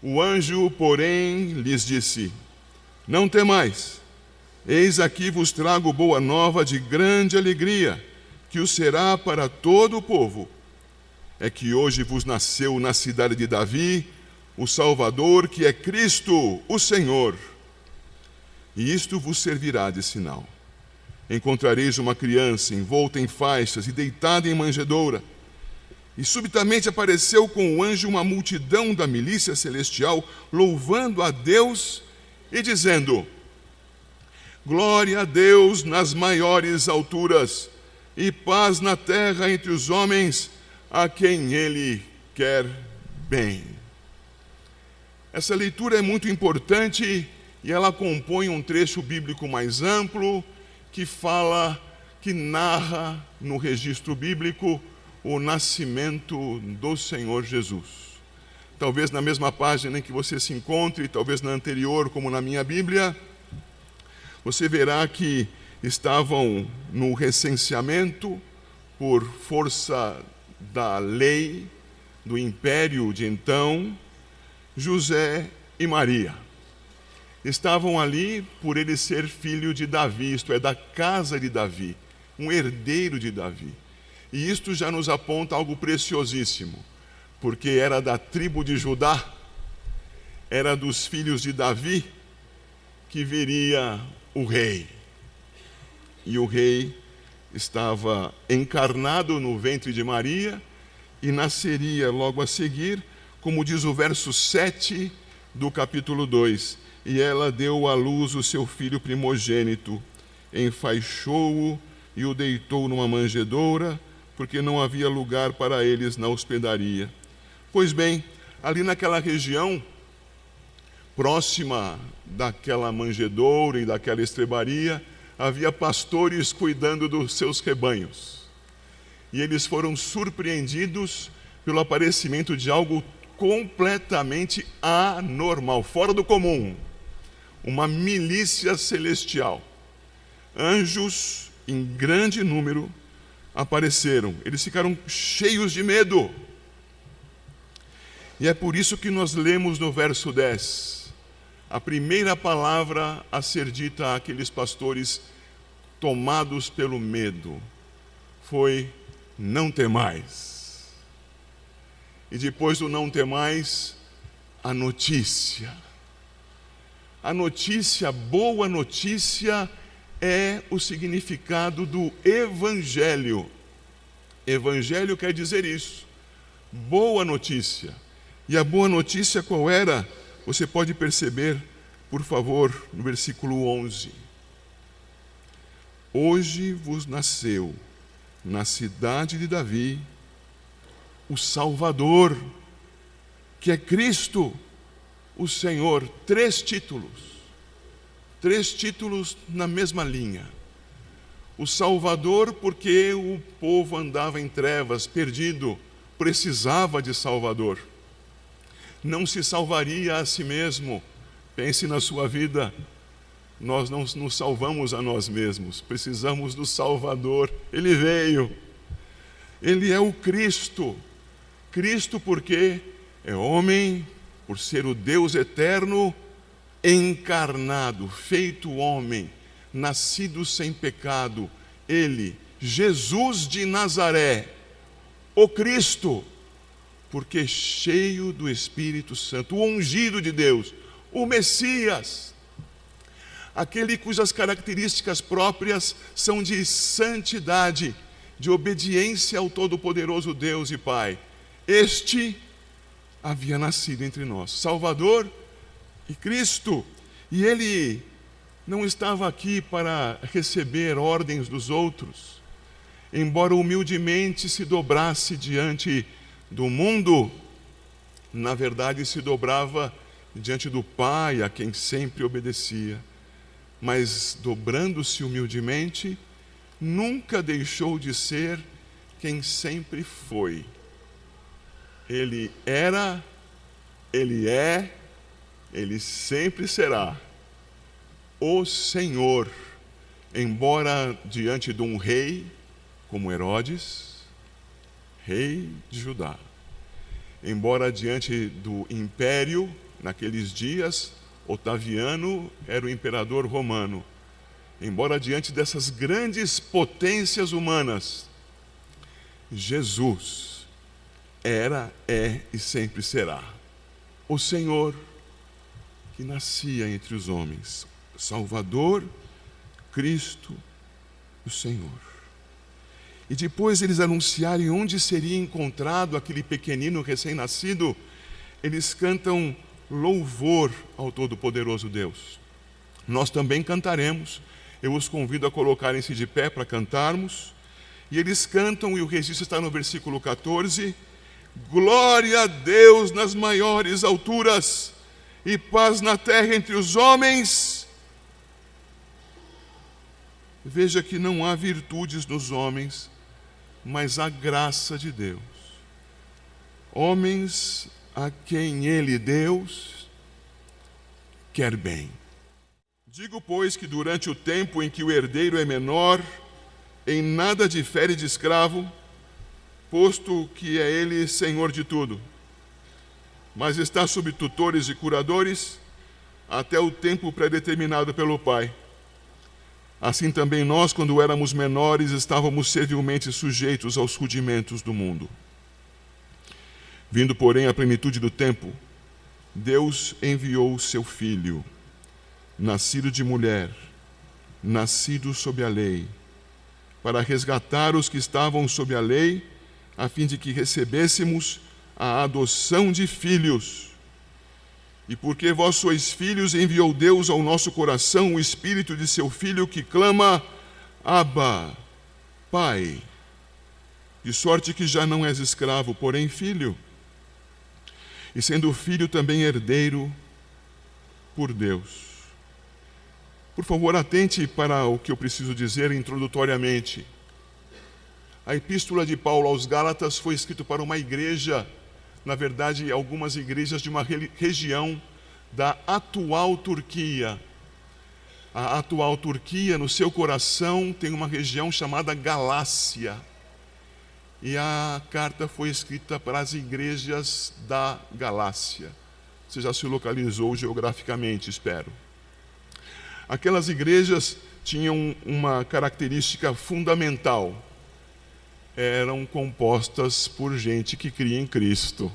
O anjo, porém, lhes disse: Não temais, eis aqui vos trago boa nova de grande alegria, que o será para todo o povo. É que hoje vos nasceu na cidade de Davi o Salvador, que é Cristo, o Senhor. E isto vos servirá de sinal. Encontrareis uma criança envolta em faixas e deitada em manjedoura. E subitamente apareceu com o anjo uma multidão da milícia celestial, louvando a Deus e dizendo: Glória a Deus nas maiores alturas, e paz na terra entre os homens, a quem Ele quer bem. Essa leitura é muito importante e ela compõe um trecho bíblico mais amplo que narra no registro bíblico o nascimento do Senhor Jesus. Talvez na mesma página em que você se encontre, talvez na anterior, como na minha Bíblia, você verá que estavam no recenseamento, por força da lei, do império de então, José e Maria. Estavam ali por ele ser filho de Davi, isto é, da casa de Davi, um herdeiro de Davi. E isto já nos aponta algo preciosíssimo, porque era da tribo de Judá, era dos filhos de Davi que viria o rei. E o rei estava encarnado no ventre de Maria e nasceria logo a seguir, como diz o verso 7 do capítulo 2. E ela deu à luz o seu filho primogênito, enfaixou-o e o deitou numa manjedoura, porque não havia lugar para eles na hospedaria. Pois bem, ali naquela região, próxima daquela manjedoura e daquela estrebaria, havia pastores cuidando dos seus rebanhos. E eles foram surpreendidos pelo aparecimento de algo completamente anormal, fora do comum. Uma milícia celestial. Anjos em grande número apareceram. Eles ficaram cheios de medo. E é por isso que nós lemos no verso 10, a primeira palavra a ser dita àqueles pastores tomados pelo medo foi: não temais. E depois do não temais, a notícia. A notícia, boa notícia, é o significado do Evangelho. Evangelho quer dizer isso, boa notícia. E a boa notícia qual era? Você pode perceber, por favor, no versículo 11. Hoje vos nasceu, na cidade de Davi, o Salvador, que é Cristo, o Senhor. Três títulos na mesma linha. O Salvador, porque o povo andava em trevas, perdido, precisava de Salvador. Não se salvaria a si mesmo. Pense na sua vida. Nós não nos salvamos a nós mesmos, precisamos do Salvador. Ele veio. Ele é o Cristo. Cristo porque é homem, por ser o Deus eterno, encarnado, feito homem, nascido sem pecado. Ele, Jesus de Nazaré, o Cristo, porque cheio do Espírito Santo, o ungido de Deus, o Messias, aquele cujas características próprias são de santidade, de obediência ao Todo-Poderoso Deus e Pai. Este havia nascido entre nós, Salvador e Cristo. E ele não estava aqui para receber ordens dos outros, embora humildemente se dobrasse diante do mundo, na verdade se dobrava diante do Pai, a quem sempre obedecia. Mas dobrando-se humildemente, nunca deixou de ser quem sempre foi. Ele era, ele é, ele sempre será o Senhor, embora diante de um rei como Herodes, rei de Judá, embora diante do império Naqueles dias, Otaviano era o imperador romano. Embora diante dessas grandes potências humanas, Jesus era, é e sempre será o Senhor que nascia entre os homens, Salvador, Cristo, o Senhor. E depois eles anunciarem onde seria encontrado aquele pequenino recém-nascido, eles cantam louvor ao Todo-Poderoso Deus. Nós também cantaremos. Eu os convido a colocarem-se de pé para cantarmos. E eles cantam, e o registro está no versículo 14: glória a Deus nas maiores alturas e paz na terra entre os homens. Veja que não há virtudes nos homens, mas a graça de Deus. Homens a quem Ele, Deus, quer bem. Digo, pois, que durante o tempo em que o herdeiro é menor, em nada difere de escravo, posto que é ele senhor de tudo, mas está sob tutores e curadores até o tempo predeterminado pelo Pai. Assim também nós, quando éramos menores, estávamos servilmente sujeitos aos rudimentos do mundo. Vindo, porém, à plenitude do tempo, Deus enviou o seu Filho, nascido de mulher, nascido sob a lei, para resgatar os que estavam sob a lei, a fim de que recebêssemos a adoção de filhos. E porque vós sois filhos, enviou Deus ao nosso coração o Espírito de seu Filho, que clama, Abba, Pai. De sorte que já não és escravo, porém filho. E sendo filho, também herdeiro por Deus. Por favor, atente para o que eu preciso dizer introdutoriamente. A epístola de Paulo aos Gálatas foi escrita para uma igreja, na verdade, algumas igrejas de uma região da atual Turquia. A atual Turquia, no seu coração, tem uma região chamada Galácia. E a carta foi escrita para as igrejas da Galácia. Você já se localizou geograficamente, espero. Aquelas igrejas tinham uma característica fundamental. Eram compostas por gente que cria em Cristo.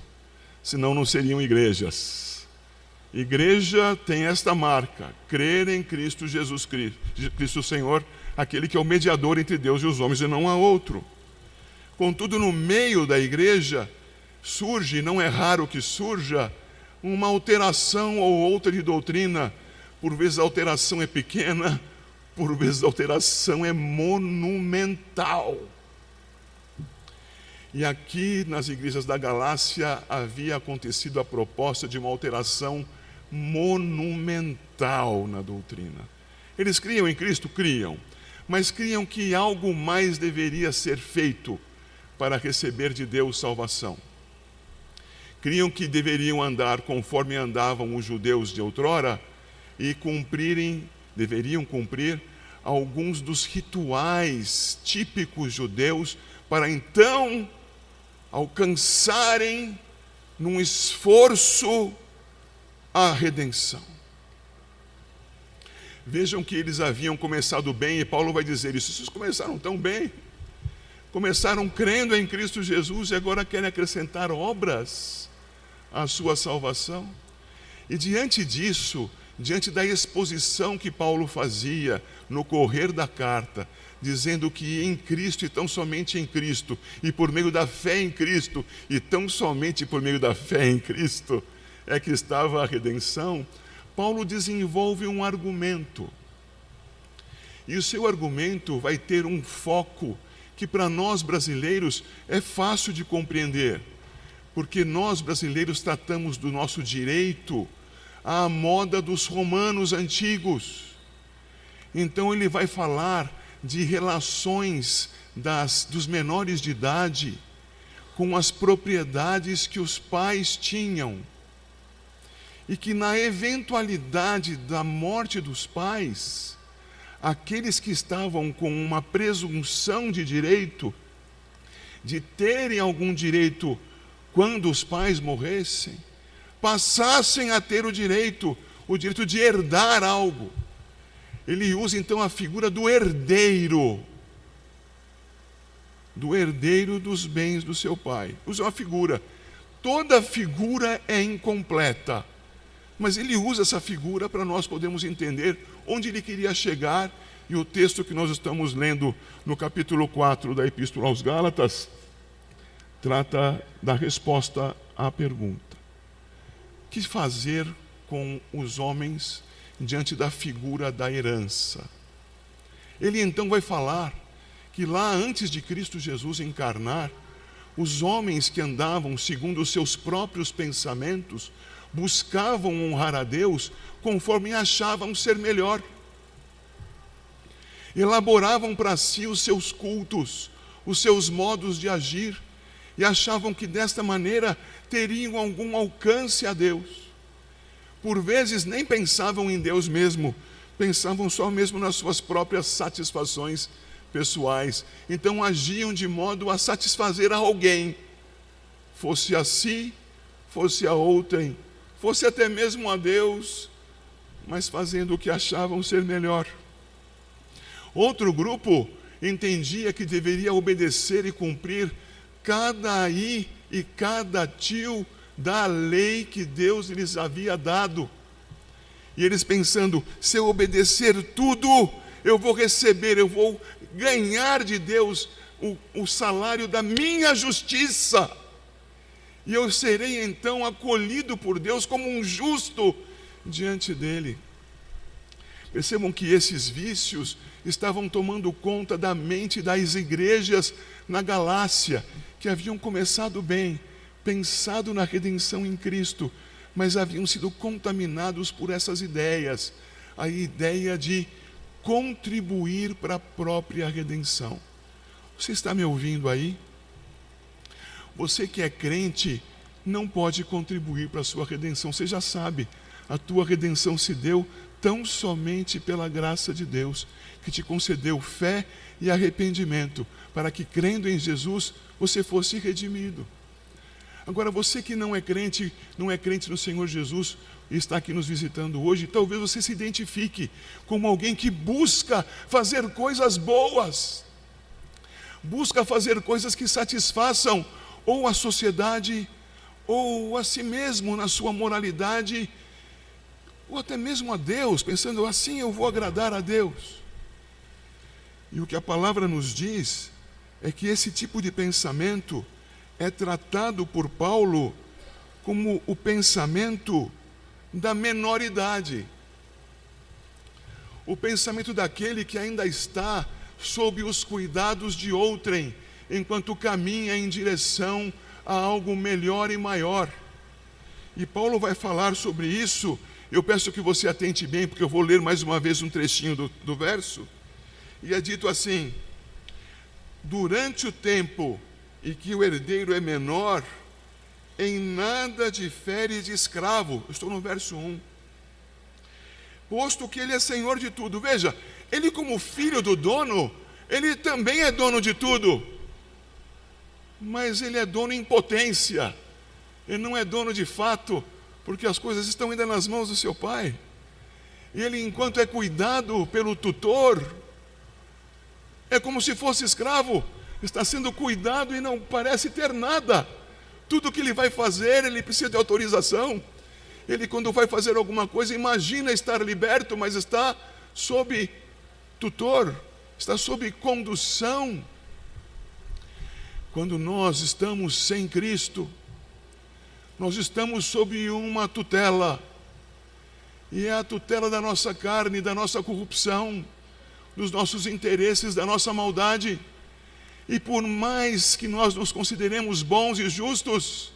Senão não seriam igrejas. Igreja tem esta marca: crer em Cristo Jesus Cristo Senhor, aquele que é o mediador entre Deus e os homens, e não há outro. Contudo, no meio da igreja surge, não é raro que surja, uma alteração ou outra de doutrina. Por vezes a alteração é pequena, por vezes a alteração é monumental. E aqui nas igrejas da Galácia havia acontecido a proposta de uma alteração monumental na doutrina. Eles criam em Cristo? Criam, mas criam que algo mais deveria ser feito para receber de Deus salvação. Criam que deveriam andar conforme andavam os judeus de outrora e deveriam cumprir alguns dos rituais típicos judeus para então alcançarem num esforço a redenção. Vejam que eles haviam começado bem, e Paulo vai dizer isso: vocês começaram tão bem, começaram crendo em Cristo Jesus e agora querem acrescentar obras à sua salvação. E diante disso, diante da exposição que Paulo fazia no correr da carta, dizendo que em Cristo e tão somente em Cristo, e por meio da fé em Cristo, e tão somente por meio da fé em Cristo, é que estava a redenção, Paulo desenvolve um argumento. E o seu argumento vai ter um foco que para nós brasileiros é fácil de compreender, porque nós brasileiros tratamos do nosso direito à moda dos romanos antigos. Então ele vai falar de relações dos menores de idade com as propriedades que os pais tinham. E que na eventualidade da morte dos pais, aqueles que estavam com uma presunção de direito, de terem algum direito quando os pais morressem, passassem a ter o direito de herdar algo. Ele usa então a figura do herdeiro dos bens do seu pai. Usa uma figura. Toda figura é incompleta, mas ele usa essa figura para nós podermos entender onde ele queria chegar. E o texto que nós estamos lendo no capítulo 4 da Epístola aos Gálatas trata da resposta à pergunta: que fazer com os homens diante da figura da herança? Ele então vai falar que lá antes de Cristo Jesus encarnar, os homens que andavam segundo os seus próprios pensamentos buscavam honrar a Deus conforme achavam ser melhor. Elaboravam para si os seus cultos, os seus modos de agir, e achavam que desta maneira teriam algum alcance a Deus. Por vezes nem pensavam em Deus mesmo, pensavam só mesmo nas suas próprias satisfações pessoais. Então agiam de modo a satisfazer a alguém, fosse a si, fosse a outrem, fosse até mesmo a Deus, mas fazendo o que achavam ser melhor. Outro grupo entendia que deveria obedecer e cumprir cada ai e cada tio da lei que Deus lhes havia dado. E eles pensando: se eu obedecer tudo, eu vou receber, eu vou ganhar de Deus o salário da minha justiça. E eu serei então acolhido por Deus como um justo diante dele. Percebam que esses vícios estavam tomando conta da mente das igrejas na Galácia, que haviam começado bem, pensado na redenção em Cristo, mas haviam sido contaminados por essas ideias, a ideia de contribuir para a própria redenção. Você está me ouvindo aí? Você que é crente não pode contribuir para a sua redenção. Você já sabe, a tua redenção se deu tão somente pela graça de Deus, que te concedeu fé e arrependimento, para que, crendo em Jesus, você fosse redimido. Agora, você que não é crente no Senhor Jesus, e está aqui nos visitando hoje, talvez você se identifique como alguém que busca fazer coisas boas, busca fazer coisas que satisfaçam ou a sociedade, ou a si mesmo na sua moralidade, ou até mesmo a Deus, pensando: assim eu vou agradar a Deus. E o que a palavra nos diz é que esse tipo de pensamento é tratado por Paulo como o pensamento da menoridade, o pensamento daquele que ainda está sob os cuidados de outrem, enquanto caminha em direção a algo melhor e maior. E Paulo vai falar sobre isso. Eu peço que você atente bem, porque eu vou ler mais uma vez um trechinho do verso. E é dito assim: durante o tempo em que o herdeiro é menor, em nada difere de escravo. Eu estou no verso 1. Posto que ele é senhor de tudo. Veja, ele como filho do dono, ele também é dono de tudo. Mas ele é dono em potência. Ele não é dono de fato, porque as coisas estão ainda nas mãos do seu pai. Ele, enquanto é cuidado pelo tutor, é como se fosse escravo, está sendo cuidado e não parece ter nada. Tudo que ele vai fazer, ele precisa de autorização. Ele, quando vai fazer alguma coisa, imagina estar liberto, mas está sob tutor, está sob condução. Quando nós estamos sem Cristo, nós estamos sob uma tutela, e é a tutela da nossa carne, da nossa corrupção, dos nossos interesses, da nossa maldade. E por mais que nós nos consideremos bons e justos,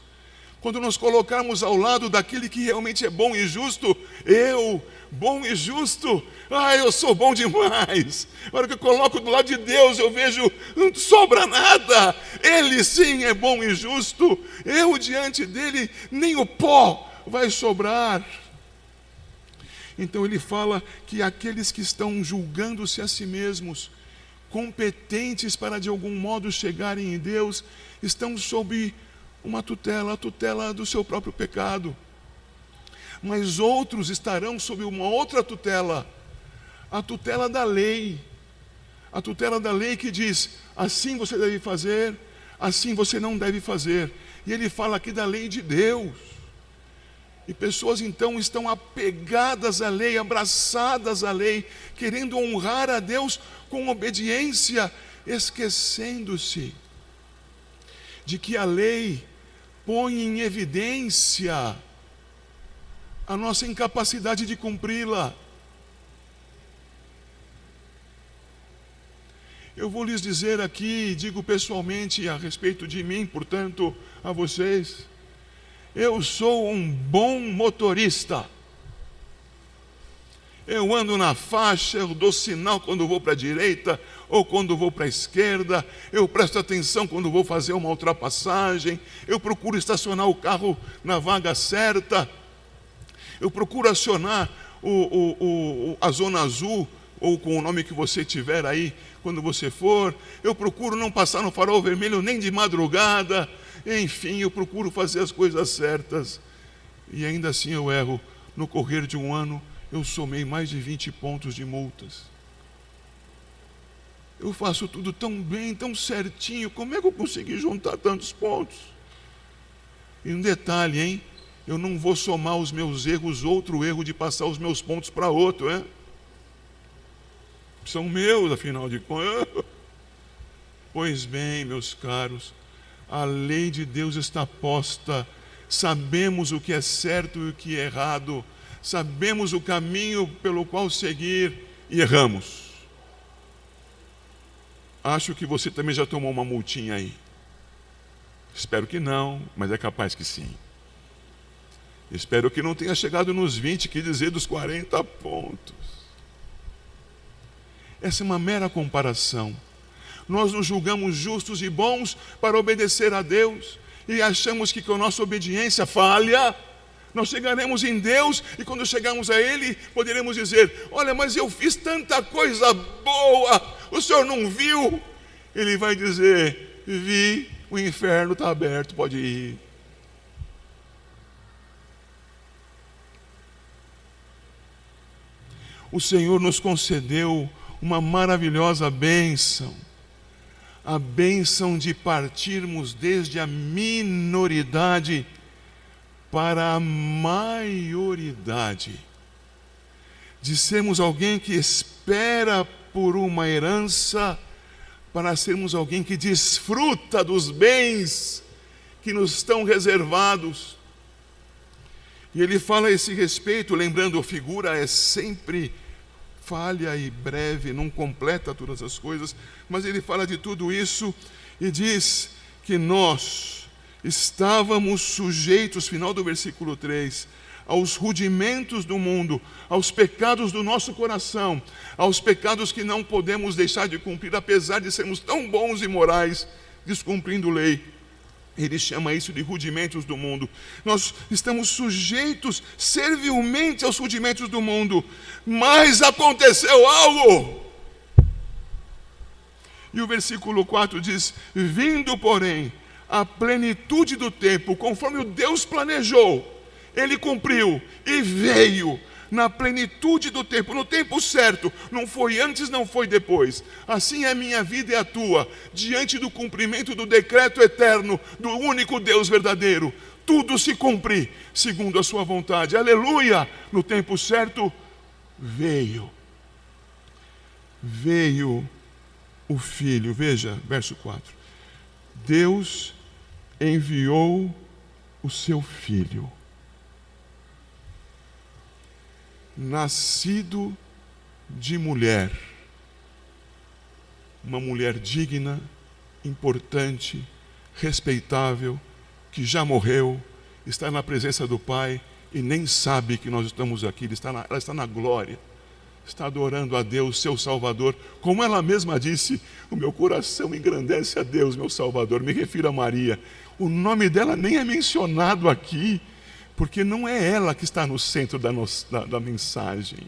quando nos colocarmos ao lado daquele que realmente é bom e justo, bom e justo, eu sou bom demais. Na hora que eu coloco do lado de Deus, eu vejo, não sobra nada. Ele sim é bom e justo. Eu diante dele, nem o pó vai sobrar. Então ele fala que aqueles que estão julgando-se a si mesmos competentes para de algum modo chegarem em Deus, estão sob uma tutela, a tutela do seu próprio pecado. mas outros estarão sob uma outra tutela, a tutela da lei. A tutela da lei que diz, assim você deve fazer, assim você não deve fazer. E ele fala aqui da lei de Deus. E pessoas então estão apegadas à lei, abraçadas à lei, querendo honrar a Deus com obediência, esquecendo-se de que a lei põe em evidência a nossa incapacidade de cumpri-la. Eu vou lhes dizer aqui, digo pessoalmente a respeito de mim, portanto, a vocês, eu sou um bom motorista. Eu ando na faixa, eu dou sinal quando vou para a direita ou quando vou para a esquerda, eu presto atenção quando vou fazer uma ultrapassagem, eu procuro estacionar o carro na vaga certa, eu procuro acionar a zona azul, ou com o nome que você tiver aí, quando você for, eu procuro não passar no farol vermelho nem de madrugada, enfim, eu procuro fazer as coisas certas, e ainda assim eu erro. No correr de um ano, eu somei mais de 20 pontos de multas. Eu faço tudo tão bem, tão certinho, como é que eu consegui juntar tantos pontos? E um detalhe, hein? Eu não vou somar os meus erros, outro erro de passar os meus pontos para outro, hein? São meus, afinal de contas. Pois bem, meus caros, a lei de Deus está posta, sabemos o que é certo e o que é errado, sabemos o caminho pelo qual seguir e erramos. Acho que você também já tomou uma multinha aí. Espero que não, mas é capaz que sim. Espero que não tenha chegado nos 20, que dizer dos 40 pontos. Essa é uma mera comparação. Nós nos julgamos justos e bons para obedecer a Deus e achamos que com a nossa obediência falha, nós chegaremos em Deus e quando chegarmos a Ele, poderemos dizer, olha, mas eu fiz tanta coisa boa, o Senhor não viu? Ele vai dizer, vi, o inferno está aberto, pode ir. O Senhor nos concedeu uma maravilhosa bênção, a bênção de partirmos desde a minoridade para a maioridade, de sermos alguém que espera por uma herança, para sermos alguém que desfruta dos bens que nos estão reservados. E ele fala a esse respeito, lembrando, a figura é sempre falha e breve, não completa todas as coisas, mas ele fala de tudo isso e diz que nós estávamos sujeitos, final do versículo 3, aos rudimentos do mundo, aos pecados do nosso coração, aos pecados que não podemos deixar de cumprir, apesar de sermos tão bons e morais, descumprindo lei. Ele chama isso de rudimentos do mundo. Nós estamos sujeitos servilmente aos rudimentos do mundo, mas aconteceu algo. E o versículo 4 diz, vindo, porém, a plenitude do tempo, conforme o Deus planejou, Ele cumpriu e veio na plenitude do tempo, no tempo certo, não foi antes, não foi depois. Assim é a minha vida e a tua, diante do cumprimento do decreto eterno, do único Deus verdadeiro. Tudo se cumpre segundo a sua vontade. Aleluia! No tempo certo, veio o Filho. Veja, verso 4. Deus enviou o seu Filho, nascido de mulher, uma mulher digna, importante, respeitável, que já morreu, está na presença do Pai e nem sabe que nós estamos aqui. Ela está na glória, está adorando a Deus, seu Salvador, como ela mesma disse, o meu coração engrandece a Deus, meu Salvador. Me refiro a Maria, o nome dela nem é mencionado aqui, porque não é ela que está no centro da mensagem.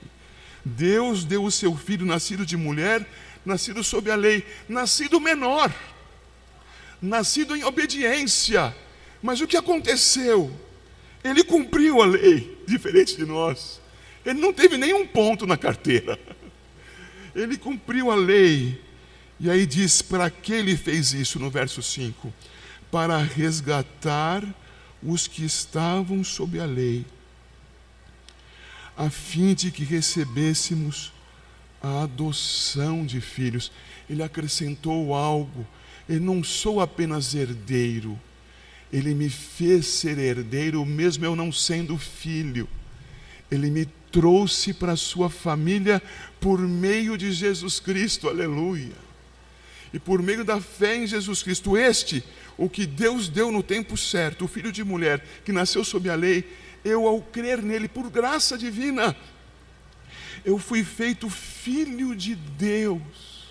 Deus deu o seu Filho, nascido de mulher, nascido sob a lei, nascido menor, nascido em obediência. Mas o que aconteceu? Ele cumpriu a lei, diferente de nós. Ele não teve nenhum ponto na carteira. Ele cumpriu a lei. E aí diz, para que ele fez isso no verso 5? Para resgatar os que estavam sob a lei, a fim de que recebêssemos a adoção de filhos. Ele acrescentou algo. Eu não sou apenas herdeiro, ele me fez ser herdeiro, mesmo eu não sendo filho. Ele me trouxe para a sua família por meio de Jesus Cristo, aleluia. E por meio da fé em Jesus Cristo, o que Deus deu no tempo certo, o filho de mulher que nasceu sob a lei, eu ao crer nele, por graça divina, eu fui feito filho de Deus.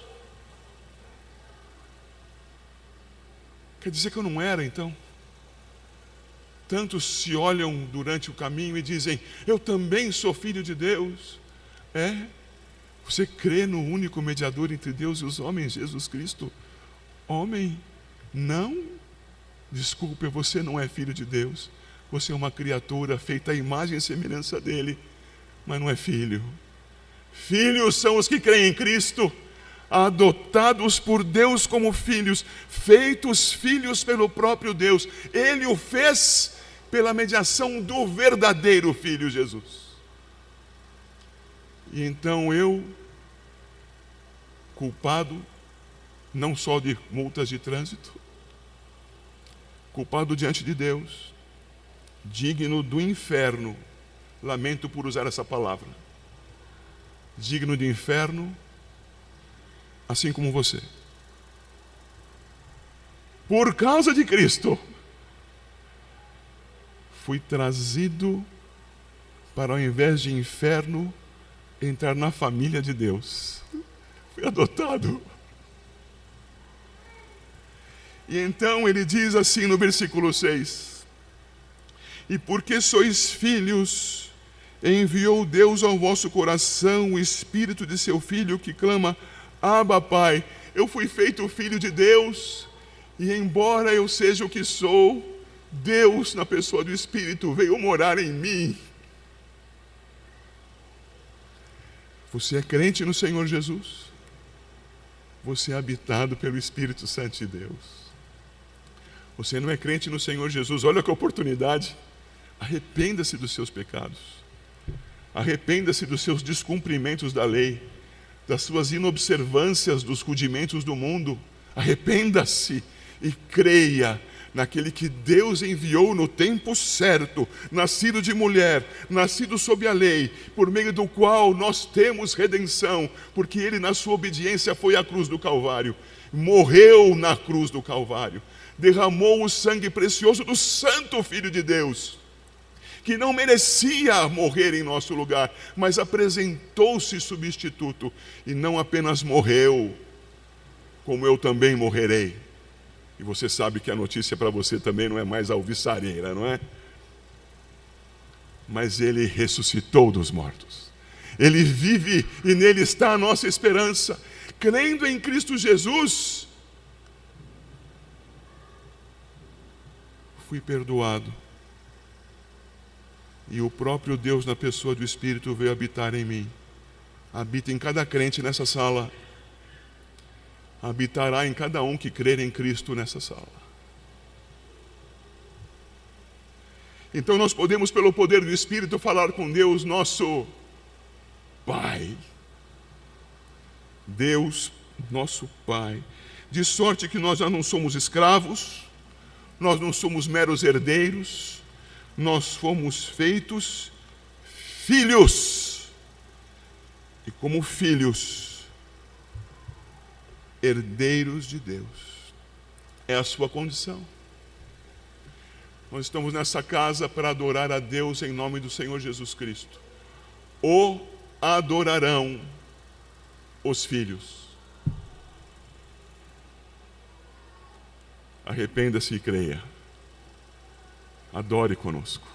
Quer dizer que eu não era, então? Tantos se olham durante o caminho e dizem, eu também sou filho de Deus. Você crê no único mediador entre Deus e os homens, Jesus Cristo? Homem, não. Desculpe, você não é filho de Deus. Você é uma criatura feita à imagem e semelhança dele, mas não é filho. Filhos são os que creem em Cristo, adotados por Deus como filhos, feitos filhos pelo próprio Deus. Ele o fez pela mediação do verdadeiro Filho Jesus. E então eu, culpado não só de multas de trânsito, culpado diante de Deus, digno do inferno, lamento por usar essa palavra, digno de inferno, assim como você. Por causa de Cristo, fui trazido para, ao invés de inferno, entrar na família de Deus. Fui adotado. E então ele diz assim no versículo 6: e porque sois filhos, enviou Deus ao vosso coração o Espírito de seu Filho que clama, Abba, Pai. Eu fui feito filho de Deus, e embora eu seja o que sou, Deus, na pessoa do Espírito, veio morar em mim. Você é crente no Senhor Jesus? Você é habitado pelo Espírito Santo de Deus. Você não é crente no Senhor Jesus? Olha que oportunidade. Arrependa-se dos seus pecados. Arrependa-se dos seus descumprimentos da lei, das suas inobservâncias dos rudimentos do mundo. Arrependa-se e creia naquele que Deus enviou no tempo certo, nascido de mulher, nascido sob a lei, por meio do qual nós temos redenção, porque ele na sua obediência foi à cruz do Calvário, morreu na cruz do Calvário, derramou o sangue precioso do Santo Filho de Deus, que não merecia morrer em nosso lugar, mas apresentou-se substituto, e não apenas morreu, como eu também morrerei. E você sabe que a notícia para você também não é mais alvissareira, não é? Mas ele ressuscitou dos mortos. Ele vive e nele está a nossa esperança. Crendo em Cristo Jesus, fui perdoado. E o próprio Deus, na pessoa do Espírito, veio habitar em mim. Habita em cada crente nessa sala. Habitará em cada um que crer em Cristo nessa sala. Então nós podemos, pelo poder do Espírito, falar com Deus, nosso Pai. Deus, nosso Pai. De sorte que nós já não somos escravos, nós não somos meros herdeiros, nós fomos feitos filhos. E como filhos, herdeiros de Deus. É a sua condição. Nós estamos nessa casa para adorar a Deus em nome do Senhor Jesus Cristo. O adorarão os filhos. Arrependa-se e creia. Adore conosco.